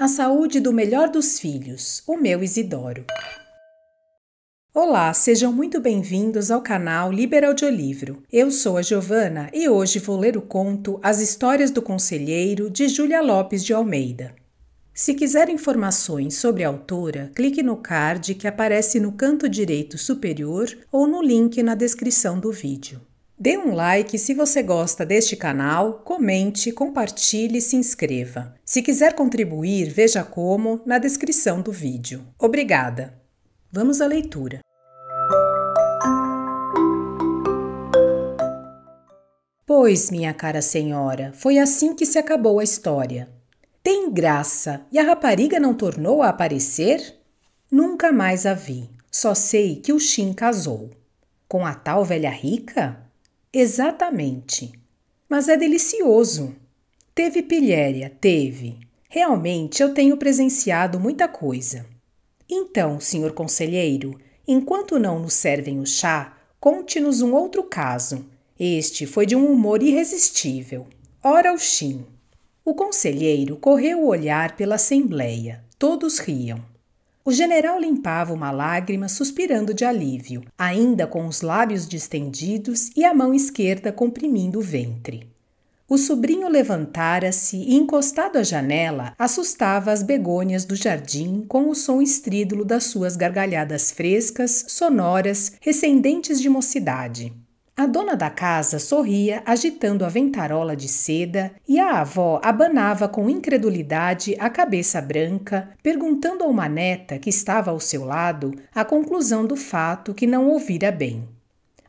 A saúde do melhor dos filhos, o meu Isidoro. Olá, sejam muito bem-vindos ao canal Liber Audiolivro. Eu sou a Giovana e hoje vou ler o conto As Histórias do Conselheiro, de Júlia Lopes de Almeida. Se quiser informações sobre a autora, clique no card que aparece no canto direito superior ou no link na descrição do vídeo. Dê um like se você gosta deste canal, comente, compartilhe e se inscreva. Se quiser contribuir, veja como na descrição do vídeo. Obrigada! Vamos à leitura. Pois, minha cara senhora, foi assim que se acabou a história. Tem graça, e a rapariga não tornou a aparecer? Nunca mais a vi, só sei que o Xim casou. Com a tal velha rica? Exatamente. Mas é delicioso. Teve pilhéria, teve. Realmente eu tenho presenciado muita coisa. Então, senhor conselheiro, enquanto não nos servem o chá, conte-nos um outro caso. Este foi de um humor irresistível. Ora o Xim. O conselheiro correu o olhar pela assembleia. Todos riam. O general limpava uma lágrima suspirando de alívio, ainda com os lábios distendidos e a mão esquerda comprimindo o ventre. O sobrinho levantara-se e, encostado à janela, assustava as begônias do jardim com o som estrídulo das suas gargalhadas frescas, sonoras, recendentes de mocidade. A dona da casa sorria agitando a ventarola de seda e a avó abanava com incredulidade a cabeça branca, perguntando a uma neta que estava ao seu lado a conclusão do fato que não ouvira bem.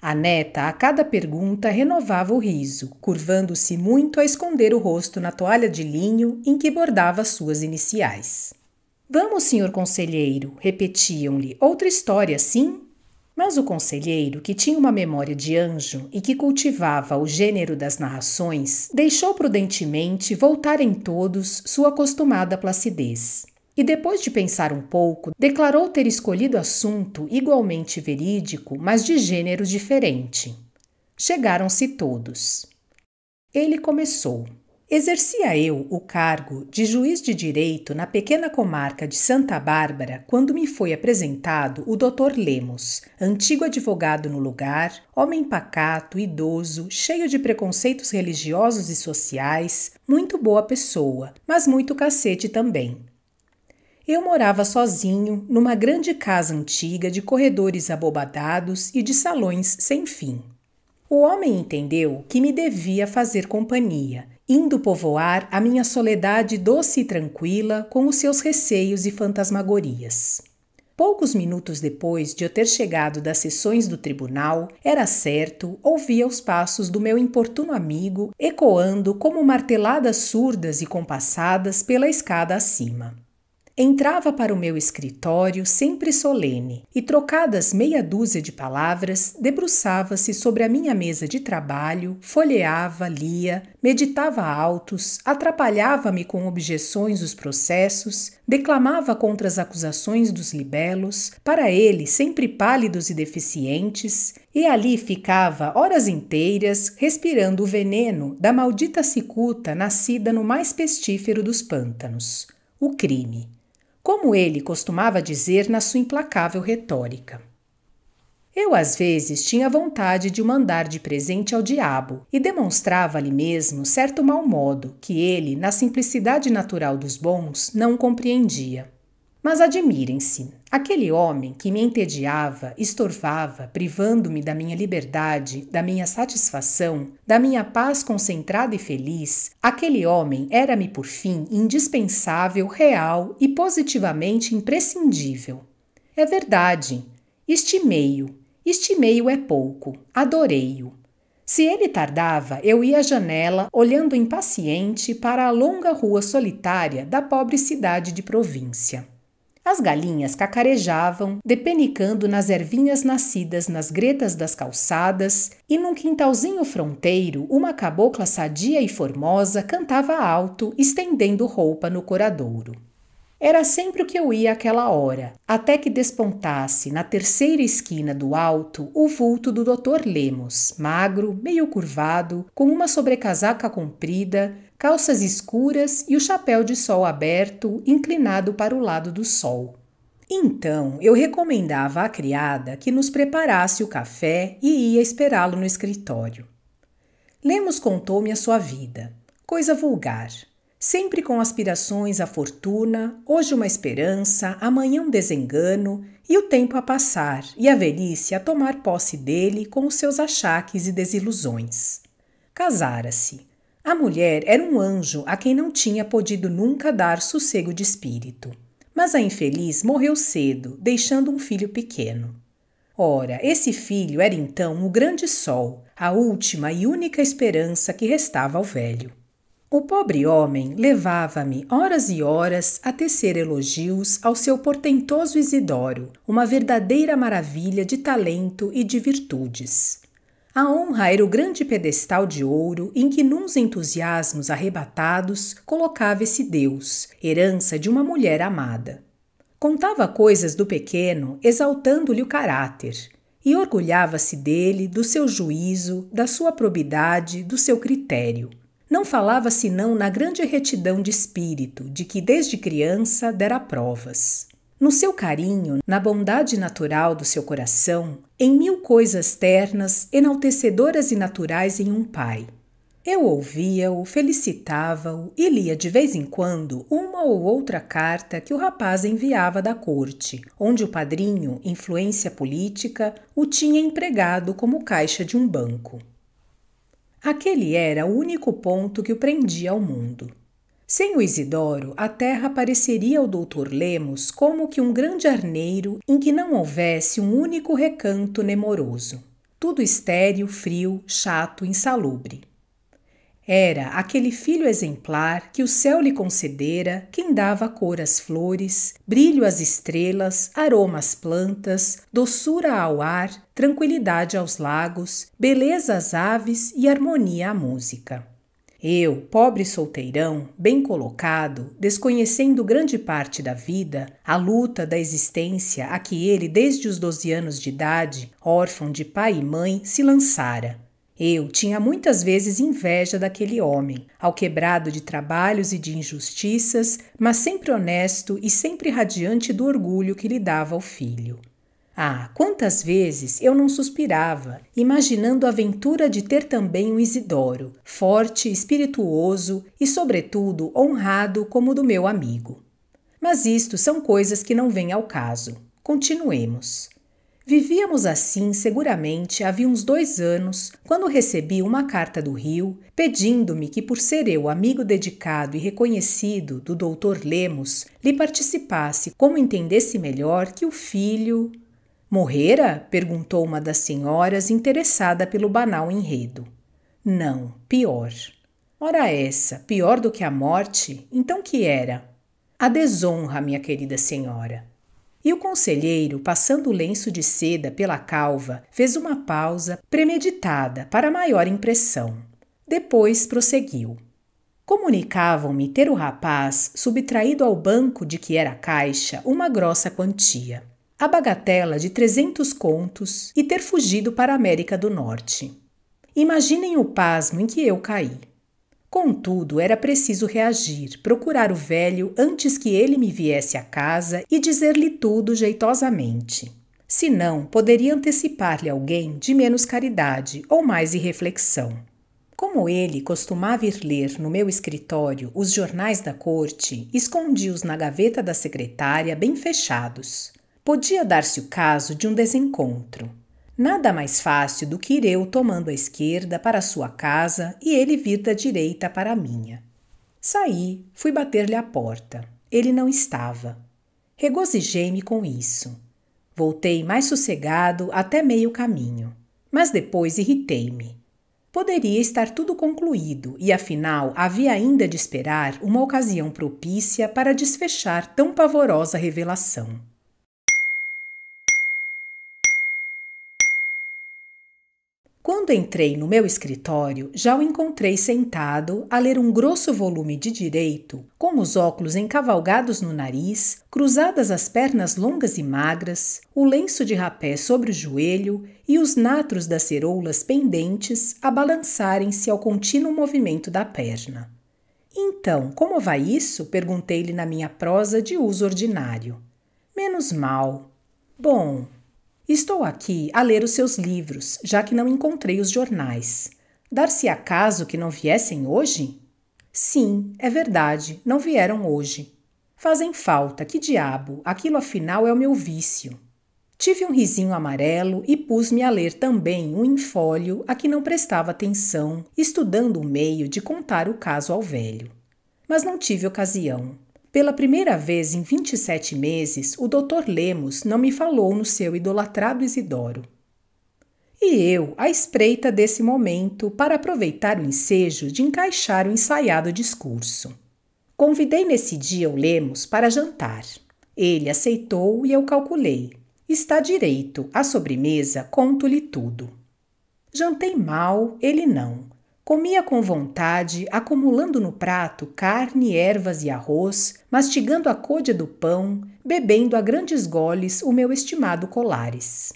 A neta, a cada pergunta, renovava o riso, curvando-se muito a esconder o rosto na toalha de linho em que bordava suas iniciais. Vamos, senhor conselheiro, repetiam-lhe, outra história, sim? Mas o conselheiro, que tinha uma memória de anjo e que cultivava o gênero das narrações, deixou prudentemente voltar em todos sua acostumada placidez. E depois de pensar um pouco, declarou ter escolhido assunto igualmente verídico, mas de gênero diferente. Chegaram-se todos. Ele começou. Exercia eu o cargo de juiz de direito na pequena comarca de Santa Bárbara quando me foi apresentado o Dr. Lemos, antigo advogado no lugar, homem pacato, idoso, cheio de preconceitos religiosos e sociais, muito boa pessoa, mas muito cacete também. Eu morava sozinho numa grande casa antiga de corredores abobadados e de salões sem fim. O homem entendeu que me devia fazer companhia, indo povoar a minha soledade doce e tranquila com os seus receios e fantasmagorias. Poucos minutos depois de eu ter chegado das sessões do tribunal, era certo, ouvia os passos do meu importuno amigo ecoando como marteladas surdas e compassadas pela escada acima. Entrava para o meu escritório sempre solene e, trocadas meia dúzia de palavras, debruçava-se sobre a minha mesa de trabalho, folheava, lia, meditava autos, atrapalhava-me com objeções dos processos, declamava contra as acusações dos libelos, para ele sempre pálidos e deficientes, e ali ficava horas inteiras respirando o veneno da maldita cicuta nascida no mais pestífero dos pântanos, o crime. Como ele costumava dizer na sua implacável retórica. Eu, às vezes, tinha vontade de o mandar de presente ao diabo e demonstrava ali mesmo certo mau modo que ele, na simplicidade natural dos bons, não compreendia. Mas admirem-se, aquele homem que me entediava, estorvava, privando-me da minha liberdade, da minha satisfação, da minha paz concentrada e feliz, aquele homem era-me, por fim, indispensável, real e positivamente imprescindível. É verdade, estimei-o é pouco, adorei-o. Se ele tardava, eu ia à janela, olhando impaciente para a longa rua solitária da pobre cidade de província. As galinhas cacarejavam, depenicando nas ervinhas nascidas nas gretas das calçadas, e num quintalzinho fronteiro, uma cabocla sadia e formosa cantava alto, estendendo roupa no coradouro. Era sempre o que eu ia àquela hora, até que despontasse na terceira esquina do alto o vulto do Dr. Lemos, magro, meio curvado, com uma sobrecasaca comprida, calças escuras e o chapéu de sol aberto, inclinado para o lado do sol. Então eu recomendava à criada que nos preparasse o café e ia esperá-lo no escritório. Lemos contou-me a sua vida, coisa vulgar, sempre com aspirações à fortuna, hoje uma esperança, amanhã um desengano, e o tempo a passar e a velhice a tomar posse dele com os seus achaques e desilusões. Casara-se. A mulher era um anjo a quem não tinha podido nunca dar sossego de espírito. Mas a infeliz morreu cedo, deixando um filho pequeno. Ora, esse filho era então o grande sol, a última e única esperança que restava ao velho. O pobre homem levava-me horas e horas a tecer elogios ao seu portentoso Isidoro, uma verdadeira maravilha de talento e de virtudes. A honra era o grande pedestal de ouro em que, nuns entusiasmos arrebatados, colocava esse Deus, herança de uma mulher amada. Contava coisas do pequeno, exaltando-lhe o caráter, e orgulhava-se dele, do seu juízo, da sua probidade, do seu critério. Não falava senão na grande retidão de espírito, de que desde criança dera provas. No seu carinho, na bondade natural do seu coração, em mil coisas ternas, enaltecedoras e naturais em um pai. Eu ouvia-o, felicitava-o e lia de vez em quando uma ou outra carta que o rapaz enviava da corte, onde o padrinho, influência política, o tinha empregado como caixa de um banco. Aquele era o único ponto que o prendia ao mundo. Sem o Isidoro, a terra pareceria ao Dr. Lemos como que um grande arneiro em que não houvesse um único recanto nemoroso. Tudo estéril, frio, chato, insalubre. Era aquele filho exemplar que o céu lhe concedera, quem dava cor às flores, brilho às estrelas, aroma às plantas, doçura ao ar, tranquilidade aos lagos, beleza às aves e harmonia à música. Eu, pobre solteirão, bem colocado, desconhecendo grande parte da vida, a luta da existência a que ele, desde os 12 anos de idade, órfão de pai e mãe, se lançara. Eu tinha muitas vezes inveja daquele homem, ao quebrado de trabalhos e de injustiças, mas sempre honesto e sempre radiante do orgulho que lhe dava ao filho. Ah, quantas vezes eu não suspirava, imaginando a ventura de ter também um Isidoro, forte, espirituoso e, sobretudo, honrado como o do meu amigo. Mas isto são coisas que não vêm ao caso. Continuemos. Vivíamos assim seguramente havia uns 2 anos, quando recebi uma carta do Rio, pedindo-me que, por ser eu amigo dedicado e reconhecido do Dr. Lemos, lhe participasse como entendesse melhor que o filho... Morrera? Perguntou uma das senhoras, interessada pelo banal enredo. Não, pior. Ora essa, pior do que a morte? Então que era? A desonra, minha querida senhora. E o conselheiro, passando o lenço de seda pela calva, fez uma pausa premeditada para maior impressão. Depois prosseguiu. Comunicavam-me ter o rapaz subtraído ao banco de que era caixa uma grossa quantia, a bagatela de 300 contos, e ter fugido para a América do Norte. Imaginem o pasmo em que eu caí. Contudo, era preciso reagir, procurar o velho antes que ele me viesse à casa e dizer-lhe tudo jeitosamente. Senão, poderia antecipar-lhe alguém de menos caridade ou mais irreflexão. Como ele costumava ir ler no meu escritório os jornais da corte, escondi-os na gaveta da secretária bem fechados. Podia dar-se o caso de um desencontro. Nada mais fácil do que ir eu tomando a esquerda para a sua casa e ele vir da direita para a minha. Saí, fui bater-lhe à porta. Ele não estava. Regozijei-me com isso. Voltei mais sossegado até meio caminho, mas depois irritei-me. Poderia estar tudo concluído e, afinal, havia ainda de esperar uma ocasião propícia para desfechar tão pavorosa revelação. Quando entrei no meu escritório, já o encontrei sentado a ler um grosso volume de direito, com os óculos encavalgados no nariz, cruzadas as pernas longas e magras, o lenço de rapé sobre o joelho e os natros das ceroulas pendentes a balançarem-se ao contínuo movimento da perna. Então, como vai isso? Perguntei-lhe na minha prosa de uso ordinário. Menos mal. Bom, estou aqui a ler os seus livros, já que não encontrei os jornais. Dar-se-á caso que não viessem hoje? Sim, é verdade, não vieram hoje. Fazem falta, que diabo, aquilo afinal é o meu vício. Tive um risinho amarelo e pus-me a ler também um infólio a que não prestava atenção, estudando o meio de contar o caso ao velho. Mas não tive ocasião. Pela primeira vez em 27 meses, o Dr. Lemos não me falou no seu idolatrado Isidoro. E eu, à espreita desse momento, para aproveitar o ensejo de encaixar o ensaiado discurso. Convidei nesse dia o Lemos para jantar. Ele aceitou e eu calculei. Está direito, à sobremesa conto-lhe tudo. Jantei mal, ele não. Comia com vontade, acumulando no prato carne, ervas e arroz, mastigando a côdea do pão, bebendo a grandes goles o meu estimado Colares.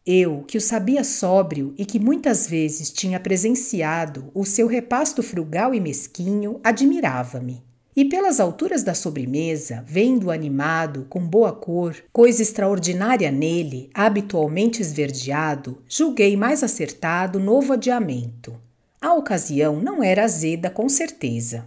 Eu, que o sabia sóbrio e que muitas vezes tinha presenciado o seu repasto frugal e mesquinho, admirava-me. E pelas alturas da sobremesa, vendo-o animado, com boa cor, coisa extraordinária nele, habitualmente esverdeado, julguei mais acertado novo adiamento. A ocasião não era azeda, com certeza.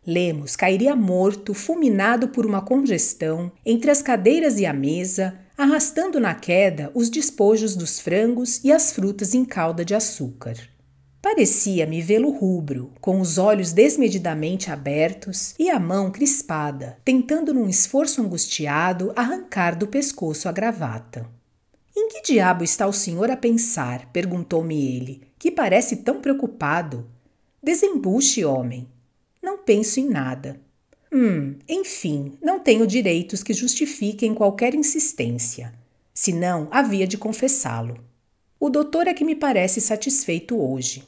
Lemos cairia morto, fulminado por uma congestão, entre as cadeiras e a mesa, arrastando na queda os despojos dos frangos e as frutas em calda de açúcar. Parecia-me vê-lo rubro, com os olhos desmedidamente abertos e a mão crispada, tentando num esforço angustiado arrancar do pescoço a gravata. Em que diabo está o senhor a pensar? Perguntou-me ele, que parece tão preocupado. Desembuche, homem. Não penso em nada. Enfim, não tenho direitos que justifiquem qualquer insistência. Senão, havia de confessá-lo. O doutor é que me parece satisfeito hoje.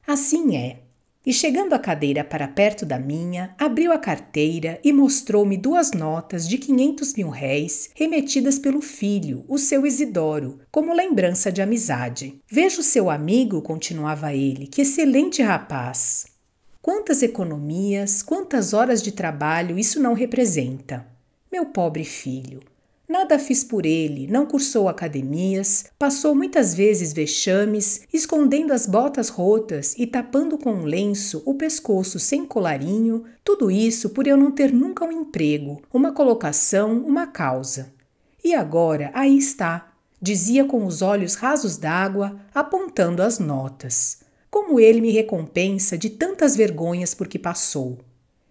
Assim é. E chegando a cadeira para perto da minha, abriu a carteira e mostrou-me 2 notas de 500 mil réis remetidas pelo filho, o seu Isidoro, como lembrança de amizade. Vejo seu amigo, continuava ele, que excelente rapaz. Quantas economias, quantas horas de trabalho isso não representa. Meu pobre filho. Nada fiz por ele, não cursou academias, passou muitas vezes vexames, escondendo as botas rotas e tapando com um lenço o pescoço sem colarinho, tudo isso por eu não ter nunca um emprego, uma colocação, uma causa. E agora aí está, dizia com os olhos rasos d'água, apontando as notas. Como ele me recompensa de tantas vergonhas por que passou.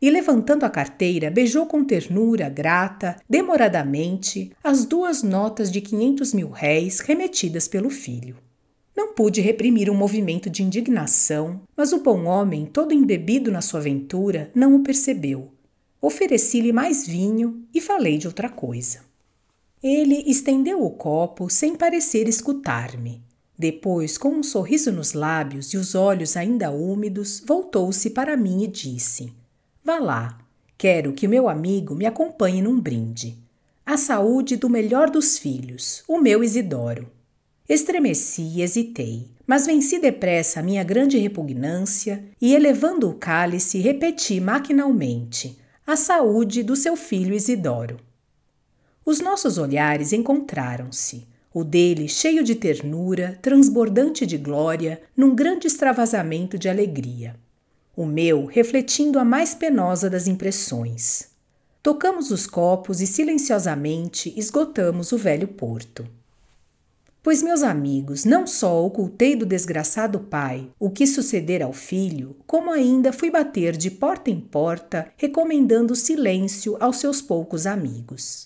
E levantando a carteira, beijou com ternura, grata, demoradamente, as 2 notas de 500 mil réis remetidas pelo filho. Não pude reprimir um movimento de indignação, mas o bom homem, todo embebido na sua aventura, não o percebeu. Ofereci-lhe mais vinho e falei de outra coisa. Ele estendeu o copo sem parecer escutar-me. Depois, com um sorriso nos lábios e os olhos ainda úmidos, voltou-se para mim e disse: Vá lá, quero que o meu amigo me acompanhe num brinde. A saúde do melhor dos filhos, o meu Isidoro. Estremeci e hesitei, mas venci depressa a minha grande repugnância e, elevando o cálice, repeti maquinalmente: a saúde do seu filho Isidoro. Os nossos olhares encontraram-se. O dele cheio de ternura, transbordante de glória, num grande extravasamento de alegria. O meu refletindo a mais penosa das impressões. Tocamos os copos e silenciosamente esgotamos o velho porto. Pois, meus amigos, não só ocultei do desgraçado pai o que sucedera ao filho, como ainda fui bater de porta em porta, recomendando silêncio aos seus poucos amigos.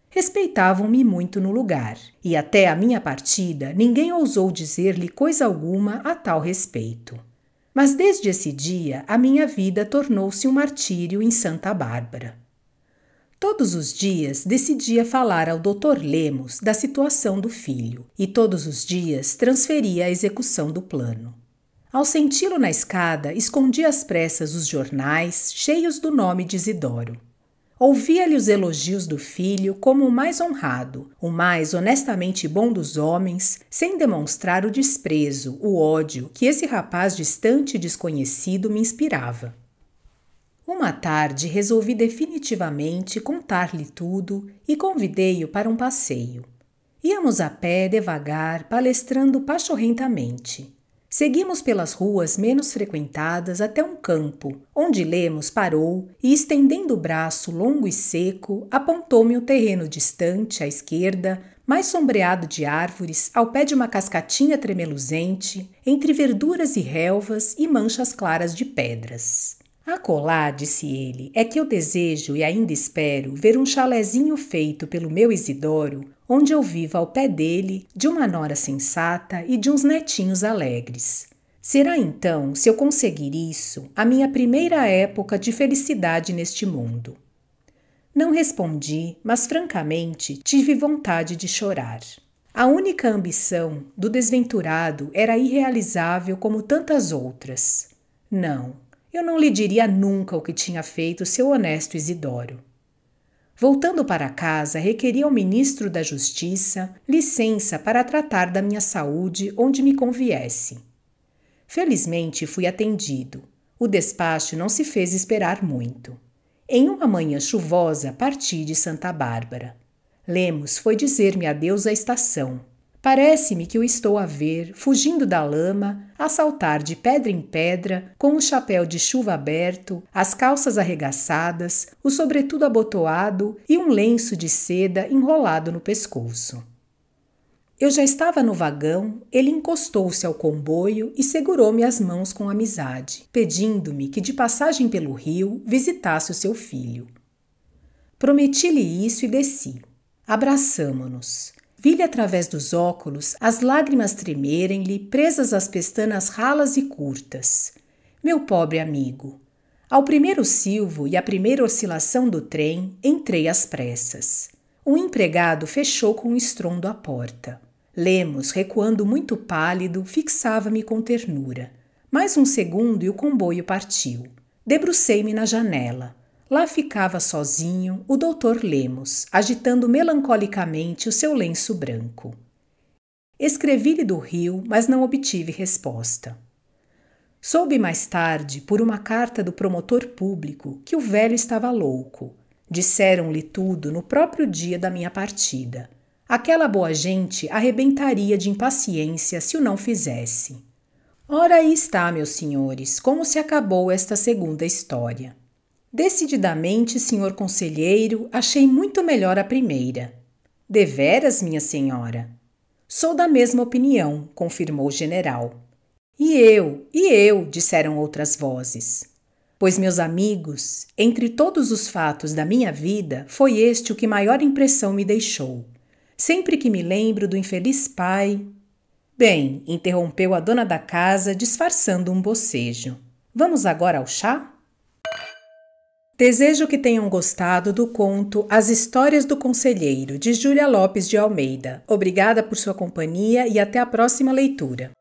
Respeitavam-me muito no lugar, e até a minha partida ninguém ousou dizer-lhe coisa alguma a tal respeito. Mas desde esse dia a minha vida tornou-se um martírio em Santa Bárbara. Todos os dias decidia falar ao Dr. Lemos da situação do filho, e todos os dias transferia a execução do plano. Ao senti-lo na escada, escondia às pressas os jornais, cheios do nome de Isidoro. Ouvia-lhe os elogios do filho como o mais honrado, o mais honestamente bom dos homens, sem demonstrar o desprezo, o ódio que esse rapaz distante e desconhecido me inspirava. Uma tarde resolvi definitivamente contar-lhe tudo e convidei-o para um passeio. Íamos a pé devagar, palestrando pachorrentamente. Seguimos pelas ruas menos frequentadas até um campo, onde Lemos parou e, estendendo o braço longo e seco, apontou-me o terreno distante, à esquerda, mais sombreado de árvores, ao pé de uma cascatinha tremeluzente, entre verduras e relvas e manchas claras de pedras. Acolá, disse ele, é que eu desejo e ainda espero ver um chalezinho feito pelo meu Isidoro, onde eu viva ao pé dele, de uma nora sensata e de uns netinhos alegres. Será então, se eu conseguir isso, a minha primeira época de felicidade neste mundo. Não respondi, mas francamente tive vontade de chorar. A única ambição do desventurado era irrealizável como tantas outras. Não, eu não lhe diria nunca o que tinha feito seu honesto Isidoro. Voltando para casa, requeri ao ministro da Justiça licença para tratar da minha saúde onde me conviesse. Felizmente fui atendido. O despacho não se fez esperar muito. Em uma manhã chuvosa, parti de Santa Bárbara. Lemos foi dizer-me adeus à estação. Parece-me que o estou a ver, fugindo da lama, a saltar de pedra em pedra, com o chapéu de chuva aberto, as calças arregaçadas, o sobretudo abotoado e um lenço de seda enrolado no pescoço. Eu já estava no vagão, ele encostou-se ao comboio e segurou-me as mãos com amizade, pedindo-me que de passagem pelo rio visitasse o seu filho. Prometi-lhe isso e desci. Abraçamo-nos. Vi-lhe através dos óculos as lágrimas tremerem-lhe, presas às pestanas ralas e curtas. Meu pobre amigo! Ao primeiro silvo e à primeira oscilação do trem, entrei às pressas. Um empregado fechou com um estrondo a porta. Lemos, recuando muito pálido, fixava-me com ternura. Mais um segundo e o comboio partiu. Debrucei-me na janela. Lá ficava sozinho o doutor Lemos, agitando melancolicamente o seu lenço branco. Escrevi-lhe do Rio, mas não obtive resposta. Soube mais tarde, por uma carta do promotor público, que o velho estava louco. Disseram-lhe tudo no próprio dia da minha partida. Aquela boa gente arrebentaria de impaciência se o não fizesse. Ora aí está, meus senhores, como se acabou esta segunda história. Decididamente, senhor conselheiro, achei muito melhor a primeira. Deveras, minha senhora? Sou da mesma opinião, confirmou o general. E eu, disseram outras vozes. Pois, meus amigos, entre todos os fatos da minha vida, foi este o que maior impressão me deixou. Sempre que me lembro do infeliz pai... Bem, interrompeu a dona da casa, disfarçando um bocejo. Vamos agora ao chá? Desejo que tenham gostado do conto As Histórias do Conselheiro, de Júlia Lopes de Almeida. Obrigada por sua companhia e até a próxima leitura.